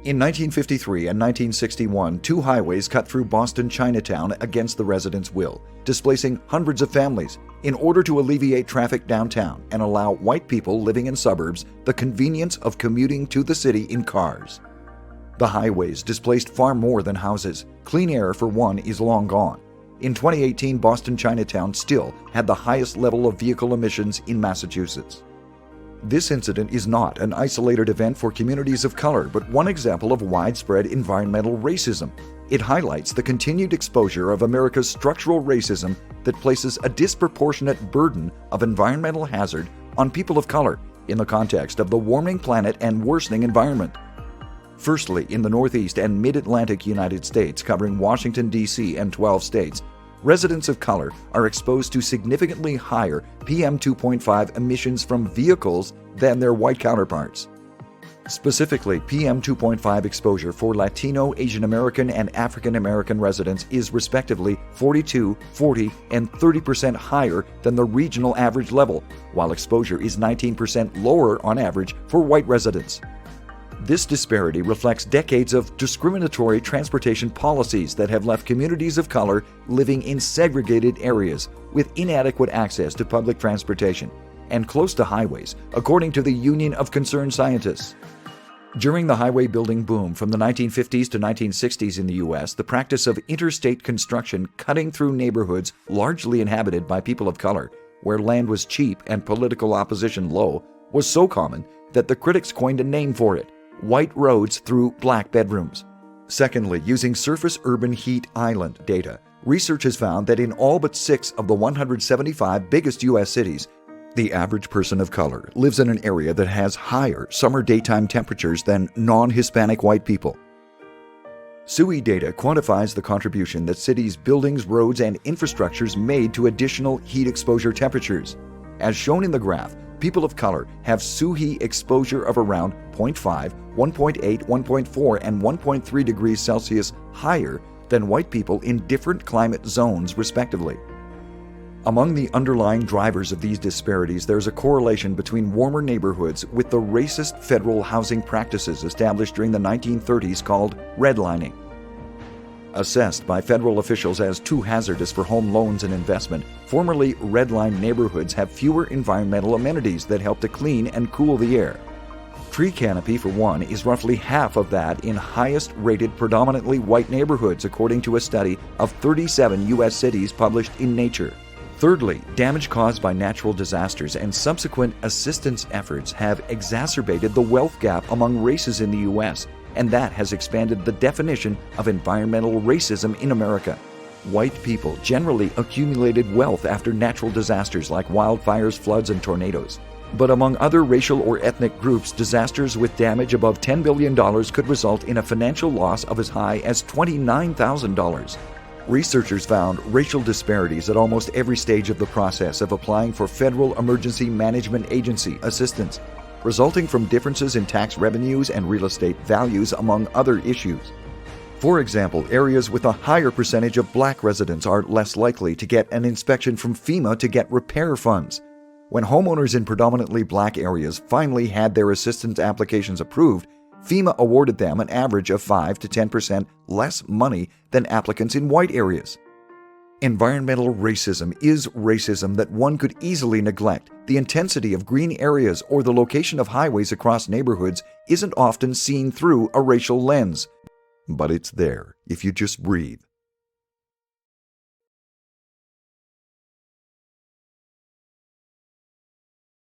In 1953 and 1961, two highways cut through Boston Chinatown against the residents' will, displacing hundreds of families in order to alleviate traffic downtown and allow white people living in suburbs the convenience of commuting to the city in cars. The highways displaced far more than houses. Clean air, for one, is long gone. In 2018, Boston Chinatown still had the highest level of vehicle emissions in Massachusetts. This incident is not an isolated event for communities of color, but one example of widespread environmental racism. It highlights the continued exposure of America's structural racism that places a disproportionate burden of environmental hazard on people of color in the context of the warming planet and worsening environment. Firstly, in the Northeast and Mid-Atlantic United States, covering Washington, D.C. and 12 states, residents of color are exposed to significantly higher PM 2.5 emissions from vehicles than their white counterparts. Specifically, PM 2.5 exposure for Latino, Asian American, and African American residents is respectively 42, 40, and 30% higher than the regional average level, while exposure is 19% lower on average for white residents. This disparity reflects decades of discriminatory transportation policies that have left communities of color living in segregated areas with inadequate access to public transportation and close to highways, according to the Union of Concerned Scientists. During the highway building boom from the 1950s to 1960s in the U.S., the practice of interstate construction cutting through neighborhoods largely inhabited by people of color, where land was cheap and political opposition low, was so common that the critics coined a name for it: white roads through black bedrooms. Secondly, using surface urban heat island data, research has found that in all but 6 of the 175 biggest U.S. cities, the average person of color lives in an area that has higher summer daytime temperatures than non-Hispanic white people. SUI data quantifies the contribution that cities' buildings, roads, and infrastructures made to additional heat exposure temperatures. As shown in the graph, people of color have SUHI exposure of around 0.5, 1.8, 1.4, and 1.3 degrees Celsius higher than white people in different climate zones, respectively. Among the underlying drivers of these disparities, there's a correlation between warmer neighborhoods with the racist federal housing practices established during the 1930s called redlining. Assessed by federal officials as too hazardous for home loans and investment, formerly redlined neighborhoods have fewer environmental amenities that help to clean and cool the air. Tree canopy, for one, is roughly half of that in highest-rated predominantly white neighborhoods, according to a study of 37 U.S. cities published in Nature. Thirdly, damage caused by natural disasters and subsequent assistance efforts have exacerbated the wealth gap among races in the U.S., and that has expanded the definition of environmental racism in America. White people generally accumulated wealth after natural disasters like wildfires, floods, and tornadoes. But among other racial or ethnic groups, disasters with damage above $10 billion could result in a financial loss of as high as $29,000. Researchers found racial disparities at almost every stage of the process of applying for Federal Emergency Management Agency assistance, resulting from differences in tax revenues and real estate values, among other issues. For example, areas with a higher percentage of black residents are less likely to get an inspection from FEMA to get repair funds. When homeowners in predominantly black areas finally had their assistance applications approved, FEMA awarded them an average of 5 to 10% less money than applicants in white areas. Environmental racism is racism that one could easily neglect. The intensity of green areas or the location of highways across neighborhoods isn't often seen through a racial lens. But it's there if you just breathe.